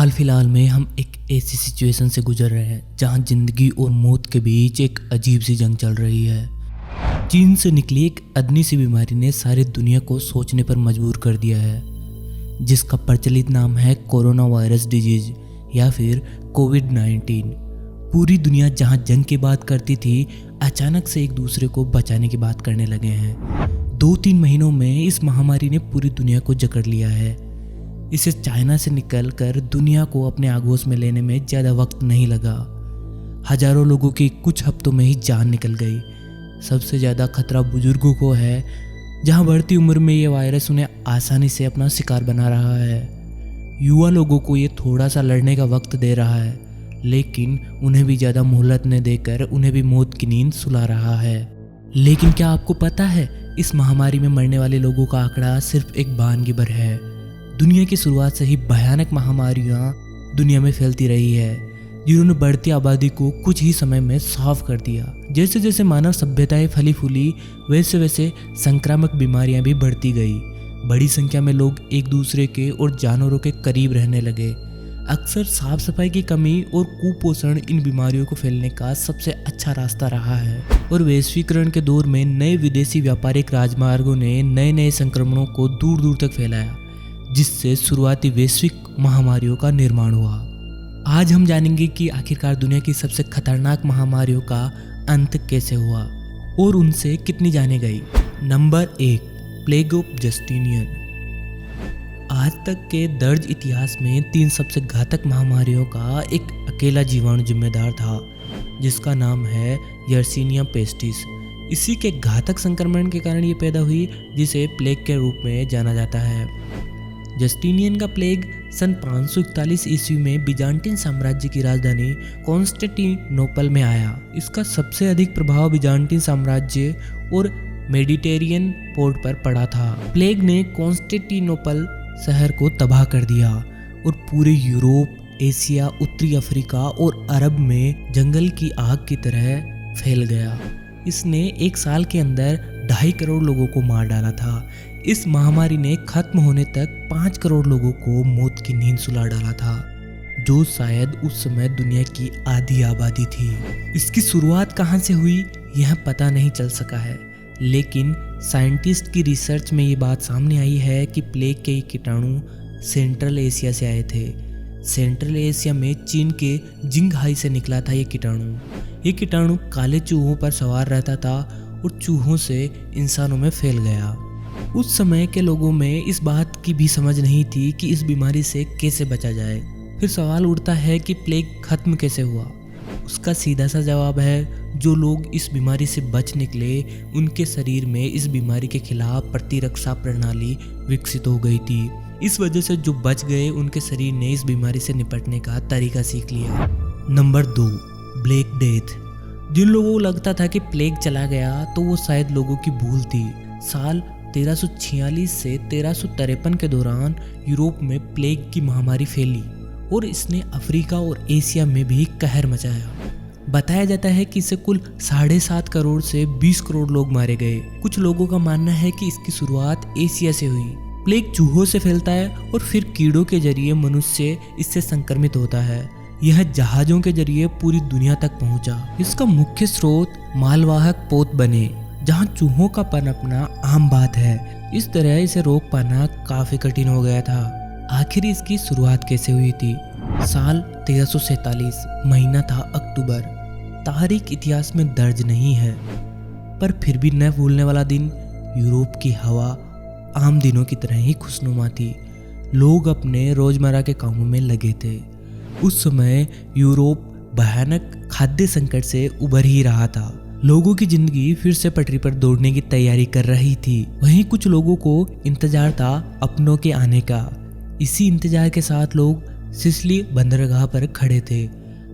हाल फिलहाल में हम एक ऐसी सिचुएशन से गुजर रहे हैं जहां जिंदगी और मौत के बीच एक अजीब सी जंग चल रही है। चीन से निकली एक अदनी सी बीमारी ने सारी दुनिया को सोचने पर मजबूर कर दिया है, जिसका प्रचलित नाम है कोरोना वायरस डिजीज या फिर कोविड-19। पूरी दुनिया जहां जंग की बात करती थी, अचानक से एक दूसरे को बचाने की बात करने लगे हैं। 2-3 महीनों में इस महामारी ने पूरी दुनिया को जकड़ लिया है। इसे चाइना से निकलकर दुनिया को अपने आगोश में लेने में ज़्यादा वक्त नहीं लगा। हजारों लोगों की कुछ हफ्तों में ही जान निकल गई। सबसे ज़्यादा खतरा बुजुर्गों को है, जहां बढ़ती उम्र में ये वायरस उन्हें आसानी से अपना शिकार बना रहा है। युवा लोगों को ये थोड़ा सा लड़ने का वक्त दे रहा है, लेकिन उन्हें भी ज़्यादा मोहलत न देकर उन्हें भी मौत की नींद सुला रहा है। लेकिन क्या आपको पता है, इस महामारी में मरने वाले लोगों का आंकड़ा सिर्फ एक बानगी भर है। दुनिया की शुरुआत से ही भयानक महामारियां दुनिया में फैलती रही है, जिन्होंने बढ़ती आबादी को कुछ ही समय में साफ कर दिया। जैसे जैसे मानव सभ्यताएं फली फूली, वैसे वैसे संक्रामक बीमारियां भी बढ़ती गई। बड़ी संख्या में लोग एक दूसरे के और जानवरों के करीब रहने लगे। अक्सर साफ सफाई की कमी और कुपोषण इन बीमारियों को फैलने का सबसे अच्छा रास्ता रहा है। और वैश्वीकरण के दौर में नए विदेशी व्यापारिक राजमार्गों ने नए नए संक्रमणों को दूर दूर तक फैलाया, जिससे शुरुआती वैश्विक महामारियों का निर्माण हुआ। आज हम जानेंगे कि आखिरकार दुनिया की सबसे खतरनाक महामारियों का अंत कैसे हुआ और उनसे कितनी जानें गई। Number 1, plague of Justinian. आज तक के दर्ज इतिहास में 3 सबसे घातक महामारियों का एक अकेला जीवाणु जिम्मेदार था, जिसका नाम है यर्सीनिया पेस्टिस। इसी के घातक संक्रमण के कारण ये पैदा हुई, जिसे प्लेग के रूप में जाना जाता है। जस्टिनियन का प्लेग सन 541 ईस्वी में बिजान्टिन साम्राज्य की राजधानी कॉन्स्टेंटिनोपल में आया। इसका सबसे अधिक प्रभाव बिजान्टिन साम्राज्य और मेडिटेरियन पोर्ट पर पड़ा था। प्लेग ने कॉन्स्टेंटिनोपल शहर को तबाह कर दिया और पूरे यूरोप, एशिया, उत्तरी अफ्रीका और अरब में जंगल की आग की तरह फैल गया। इसने एक साल के अंदर 2.5 करोड़ लोगों को मार डाला था। इस महामारी ने खत्म होने तक 5 करोड़ लोगों को मौत की नींद सुला डाला था, जो शायद उस समय दुनिया की आधी आबादी थी। इसकी शुरुआत कहां से हुई यह पता नहीं चल सका है, लेकिन साइंटिस्ट की रिसर्च में ये बात सामने आई है कि प्लेग के कीटाणु सेंट्रल एशिया से आए थे। सेंट्रल एशिया में चीन के जिंगहाई से निकला था ये कीटाणु काले चूहों पर सवार रहता था और चूहों से इंसानों में फैल गया। उस समय के लोगों में इस बात की भी समझ नहीं थी कि इस बीमारी से कैसे बचा जाए। फिर सवाल उठता है कि प्लेग खत्म कैसे हुआ। उसका सीधा सा जवाब है, जो लोग इस बीमारी से बच निकले, उनके शरीर में इस बीमारी के खिलाफ प्रतिरक्षा प्रणाली विकसित हो गई थी। इस वजह से जो बच गए, उनके शरीर ने इस बीमारी से निपटने का तरीका सीख लिया। Number 2, black death. जिन लोगों को लगता था कि प्लेग चला गया, तो वो शायद लोगों की भूल थी। साल 1346 से 1353 के दौरान यूरोप में प्लेग की महामारी फैली और इसने अफ्रीका और एशिया में भी कहर मचाया। बताया जाता है कि इससे कुल 7.5 करोड़ से 20 करोड़ लोग मारे गए। कुछ लोगों का मानना है कि इसकी शुरुआत एशिया से हुई। प्लेग चूहों से फैलता है और फिर कीड़ों के जरिए मनुष्य इससे संक्रमित होता है। यह जहाजों के जरिए पूरी दुनिया तक पहुंचा। इसका मुख्य स्रोत मालवाहक पोत बने, जहां चूहों का पनपना आम बात है। इस तरह इसे रोक पाना काफी कठिन हो गया था। आखिर इसकी शुरुआत कैसे हुई थी? साल 1347, महीना था अक्टूबर। तारीख इतिहास में दर्ज नहीं है, पर फिर भी न भूलने वाला दिन। यूरोप की हवा आम दिनों की तरह ही खुशनुमा थी। लोग अपने रोजमर्रा के कामों में लगे थे। उस समय यूरोप भयानक खाद्य संकट से उबर ही रहा था। लोगों की जिंदगी फिर से पटरी पर दौड़ने की तैयारी कर रही थी। वहीं कुछ लोगों को इंतजार था अपनों के आने का। इसी इंतजार के साथ लोग सिसिली बंदरगाह पर खड़े थे।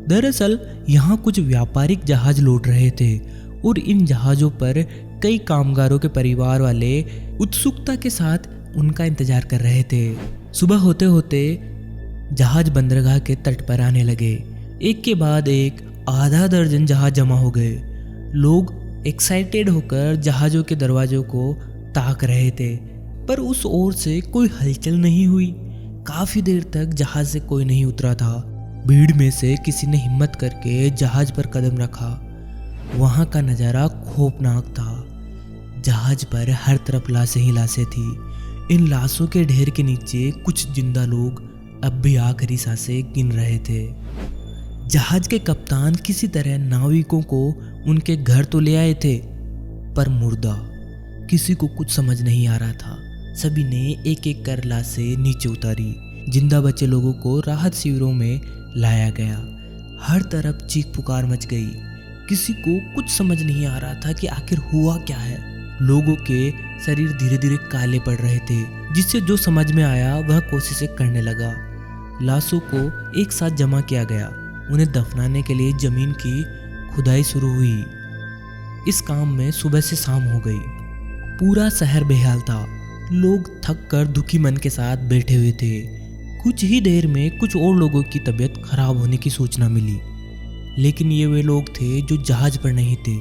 दरअसल यहाँ कुछ व्यापारिक जहाज लौट रहे थे और इन जहाजों पर कई कामगारों के परिवार वाले उत्सुकता के साथ उनका इंतजार कर रहे थे। सुबह होते होते जहाज बंदरगाह के तट पर आने लगे। एक के बाद एक आधा दर्जन जहाज जमा हो गए। लोग एक्साइटेड होकर जहाज़ों के दरवाजों को ताक रहे थे, पर उस ओर से कोई हलचल नहीं हुई। काफी देर तक जहाज से कोई नहीं उतरा था। भीड़ में से किसी ने हिम्मत करके जहाज पर कदम रखा। वहां का नजारा खौफनाक था। जहाज पर हर तरफ लाशें ही लाशें थी। इन लाशों के ढेर के नीचे कुछ जिंदा लोग अब भी आखिरी सांसें गिन रहे थे। जहाज के कप्तान किसी तरह नाविकों को उनके घर तो ले आए थे, पर मुर्दा किसी को कुछ समझ नहीं आ रहा था। सभी ने एक एक कर लाशें नीचे उतारी। जिंदा बचे लोगों को राहत शिविरों में लाया गया। हर तरफ चीख पुकार मच गई। किसी को कुछ समझ नहीं आ रहा था कि आखिर हुआ क्या है। लोगों के शरीर धीरे धीरे काले पड़ रहे थे, जिससे जो समझ में आया वह कोशिशें करने लगा। लाशों को एक साथ जमा किया गया। उन्हें दफनाने के लिए जमीन की खुदाई शुरू हुई। इस काम में सुबह से शाम हो गई। पूरा शहर बेहाल था। लोग थक कर दुखी मन के साथ बैठे हुए थे। कुछ ही देर में कुछ और लोगों की तबीयत खराब होने की सूचना मिली, लेकिन ये वे लोग थे जो जहाज पर नहीं थे,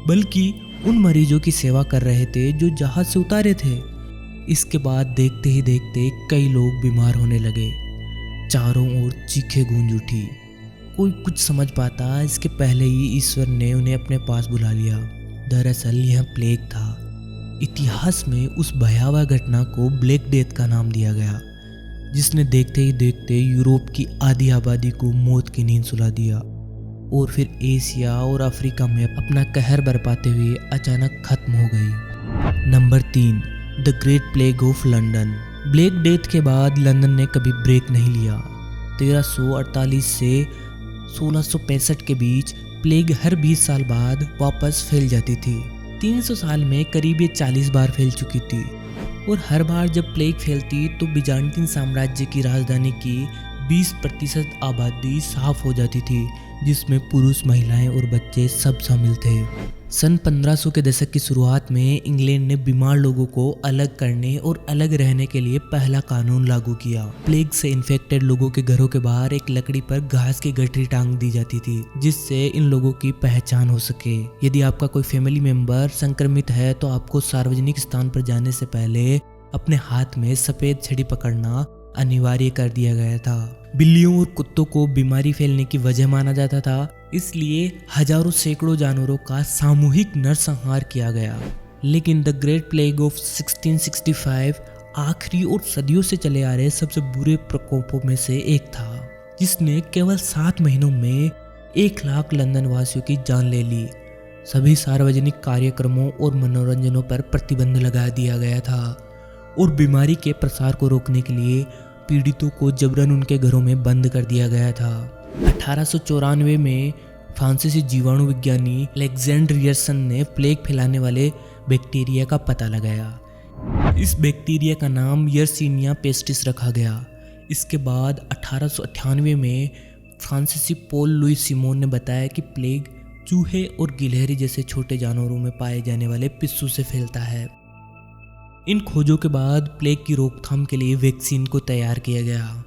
बल्कि उन मरीजों की सेवा कर रहे थे जो जहाज से उतारे थे। इसके बाद देखते ही देखते कई लोग बीमार होने लगे। चारों ओर चीखें गूंज उठी। कोई कुछ समझ पाता इसके पहले ही ईश्वर ने उन्हें अपने पास बुला लिया। दरअसल यह प्लेग था। इतिहास में उस भयावह घटना को ब्लैक डेथ का नाम दिया गया, जिसने देखते ही देखते यूरोप की आधी आबादी को मौत की नींद सुला दिया और फिर एशिया और अफ्रीका में अपना कहर बरपाते हुए अचानक खत्म हो गई। Number 3, the great plague of London. Black death के बाद लंदन ने कभी ब्रेक नहीं लिया। 1348 से 1665 के बीच प्लेग हर 20 साल बाद वापस फैल जाती थी। 300 साल में करीब ये 40 बार फैल चुकी थी और हर बार जब प्लेग फैलती तो बिजांटिन साम्राज्य की राजधानी की 20% आबादी साफ हो जाती थी, जिसमें पुरुष, महिलाएं और बच्चे सब शामिल थे। सन 1500 के दशक की शुरुआत में इंग्लैंड ने बीमार लोगों को अलग करने और अलग रहने के लिए पहला कानून लागू किया। प्लेग से इन्फेक्टेड लोगों के घरों के बाहर एक लकड़ी पर घास की गठरी टांग दी जाती थी, जिससे इन लोगों की पहचान हो सके। यदि आपका कोई फैमिली मेंबर संक्रमित है तो आपको सार्वजनिक स्थान पर जाने से पहले अपने हाथ में सफेद छड़ी पकड़ना अनिवार्य कर दिया गया था। बिल्लियों और कुत्तों को बीमारी फैलने की वजह माना जाता था, इसलिए हजारों सैकड़ों जानवरों का सामूहिक नरसंहार किया गया। लेकिन द ग्रेट प्लेग ऑफ 1665 आखिरी और सदियों से चले आ रहे सबसे बुरे प्रकोपों में से एक था, जिसने केवल 7 महीनों में 1 लाख लंदन वासियों की जान ले ली। सभी सार्वजनिक कार्यक्रमों और मनोरंजनों पर प्रतिबंध लगा दिया गया था और बीमारी के प्रसार को रोकने के लिए पीड़ितों को जबरन उनके घरों में बंद कर दिया गया था। 1894 में फ्रांसीसी जीवाणु विज्ञानी अलेक्जेंडर रियर्सन ने प्लेग फैलाने वाले बैक्टीरिया का पता लगाया। इस बैक्टीरिया का नाम यर्सीनिया पेस्टिस रखा गया। इसके बाद 1898 में फ्रांसीसी पॉल लुई सिमोन ने बताया कि प्लेग चूहे और गिलहरी जैसे छोटे जानवरों में पाए जाने वाले पिस्सू से फैलता है। इन खोजों के बाद प्लेग की रोकथाम के लिए वैक्सीन को तैयार किया गया,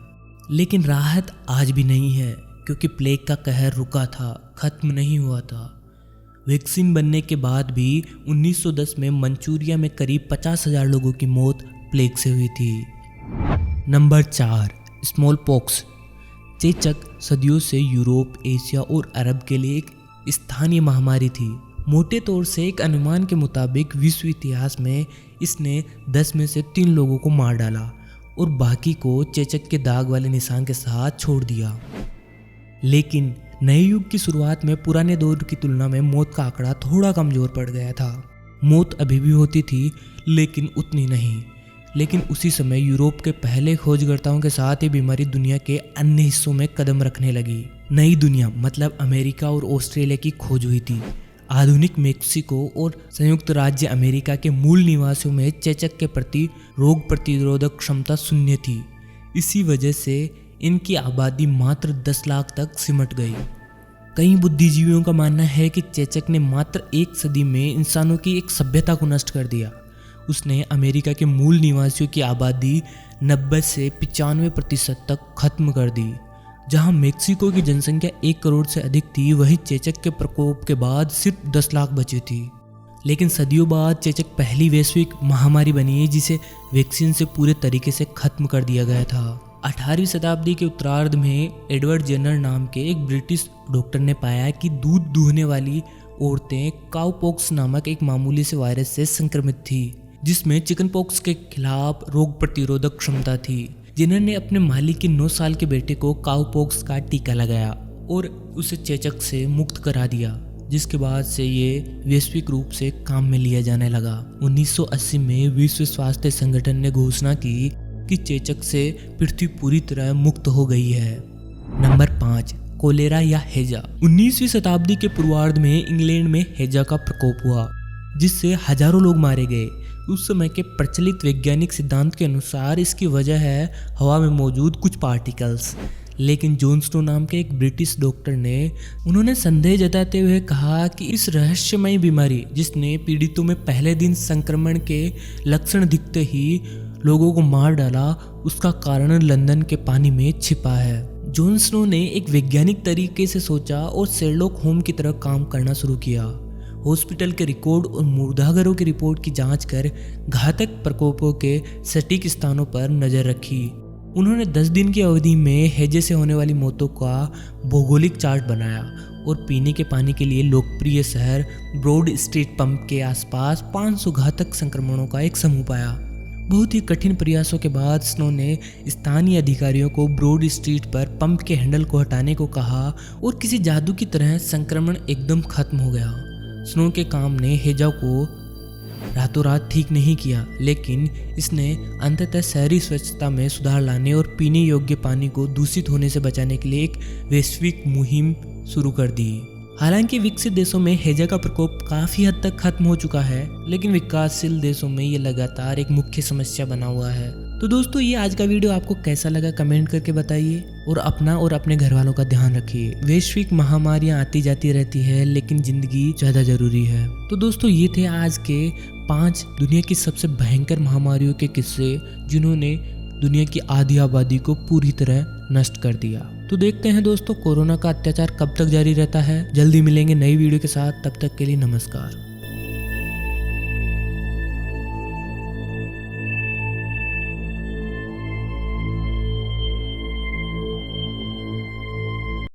लेकिन राहत आज भी नहीं है, क्योंकि प्लेग का कहर रुका था, खत्म नहीं हुआ था। वैक्सीन बनने के बाद भी 1910 में मंचूरिया में करीब 50,000 लोगों की मौत प्लेग से हुई थी। Number 4, small pox. चेचक सदियों से यूरोप, एशिया और अरब के लिए एक स्थानीय महामारी थी। मोटे तौर से एक अनुमान के मुताबिक विश्व इतिहास में इसने 10 में से 3 लोगों को मार डाला और बाकी को चेचक के दाग वाले निशान के साथ छोड़ दिया। लेकिन नए युग की शुरुआत में पुराने दौर की तुलना में मौत का आंकड़ा थोड़ा कमजोर पड़ गया था। मौत अभी भी होती थी, लेकिन उतनी नहीं। लेकिन उसी समय यूरोप के पहले खोजकर्ताओं के साथ ये बीमारी दुनिया के अन्य हिस्सों में कदम रखने लगी। नई दुनिया मतलब अमेरिका और ऑस्ट्रेलिया की खोज हुई थी। आधुनिक मेक्सिको और संयुक्त राज्य अमेरिका के मूल निवासियों में चेचक के प्रति रोग प्रतिरोधक क्षमता शून्य थी। इसी वजह से इनकी आबादी मात्र 10 लाख तक सिमट गई। कई बुद्धिजीवियों का मानना है कि चेचक ने मात्र 1 सदी में इंसानों की एक सभ्यता को नष्ट कर दिया। उसने अमेरिका के मूल निवासियों की आबादी 90 से 95% तक खत्म कर दी। जहां मेक्सिको की जनसंख्या 1 करोड़ से अधिक थी, वहीं चेचक के प्रकोप के बाद सिर्फ 10 लाख बची थी। लेकिन सदियों बाद चेचक पहली वैश्विक महामारी बनी जिसे वैक्सीन से पूरे तरीके से खत्म कर दिया गया था। 18वीं शताब्दी के उत्तरार्ध में एडवर्ड जेनर नाम के एक ब्रिटिश डॉक्टर ने पाया कि दूध दूहने वाली औरतें काउपॉक्स नामक एक मामूली से वायरस से संक्रमित थी, जिसमें चिकन पॉक्स के खिलाफ रोग प्रतिरोधक क्षमता थी। जेनर ने अपने मालिक के 9 साल के बेटे को काउपॉक्स का टीका लगाया और उसे चेचक से मुक्त करा दिया, जिसके बाद से ये वैश्विक रूप से काम में लिया जाने लगा। 1980 में विश्व स्वास्थ्य संगठन ने घोषणा की कि चेचक से पृथ्वी पूरी तरह मुक्त हो गई है। नंबर 5, कोलेरा या हैजा। 19वीं शताब्दी के पूर्वार्ध में इंग्लैंड में हैजा का प्रकोप हुआ, जिससे हजारों लोग मारे गए। उस समय के प्रचलित वैज्ञानिक सिद्धांत के अनुसार इसकी वजह है हवा में मौजूद कुछ पार्टिकल्स, लेकिन जॉन स्नो नाम के एक ब्रिटिश डॉक्टर ने संदेह जताते हुए कहा कि इस रहस्यमयी बीमारी, जिसने पीड़ितों में पहले दिन संक्रमण के लक्षण दिखते ही लोगों को मार डाला, उसका कारण लंदन के पानी में छिपा है। जॉन स्नो ने एक वैज्ञानिक तरीके से सोचा और शेरलॉक होम की तरह काम करना शुरू किया। हॉस्पिटल के रिकॉर्ड और मुर्दाघरों की रिपोर्ट की जांच कर घातक प्रकोपों के सटीक स्थानों पर नजर रखी। उन्होंने 10 दिन की अवधि में हैजे से होने वाली मौतों का भौगोलिक चार्ट बनाया और पीने के पानी के लिए लोकप्रिय शहर ब्रॉड स्ट्रीट पंप के आसपास 500 घातक संक्रमणों का एक समूह पाया। बहुत ही कठिन प्रयासों के बाद स्नो ने स्थानीय अधिकारियों को ब्रॉड स्ट्रीट पर पंप के हैंडल को हटाने को कहा और किसी जादू की तरह संक्रमण एकदम खत्म हो गया। स्नो के काम ने हैजा को रातों रात ठीक नहीं किया, लेकिन इसने अंततः शहरी स्वच्छता में सुधार लाने और पीने योग्य पानी को दूषित होने से बचाने के लिए एक वैश्विक मुहिम शुरू कर दी। हालांकि विकसित देशों में हैजा का प्रकोप काफी हद तक खत्म हो चुका है, लेकिन विकासशील देशों में ये लगातार एक मुख्य समस्या बना हुआ है। तो दोस्तों, ये आज का वीडियो आपको कैसा लगा कमेंट करके बताइए और अपना और अपने घर वालों का ध्यान रखिए। वैश्विक महामारियां आती जाती रहती है, लेकिन जिंदगी ज्यादा जरूरी है। तो दोस्तों, ये थे आज के 5 दुनिया की सबसे भयंकर महामारियों के किस्से, जिन्होंने दुनिया की आधी आबादी को पूरी तरह नष्ट कर दिया। तो देखते हैं दोस्तों, कोरोना का अत्याचार कब तक जारी रहता है। जल्दी मिलेंगे नई वीडियो के साथ, तब तक के लिए नमस्कार।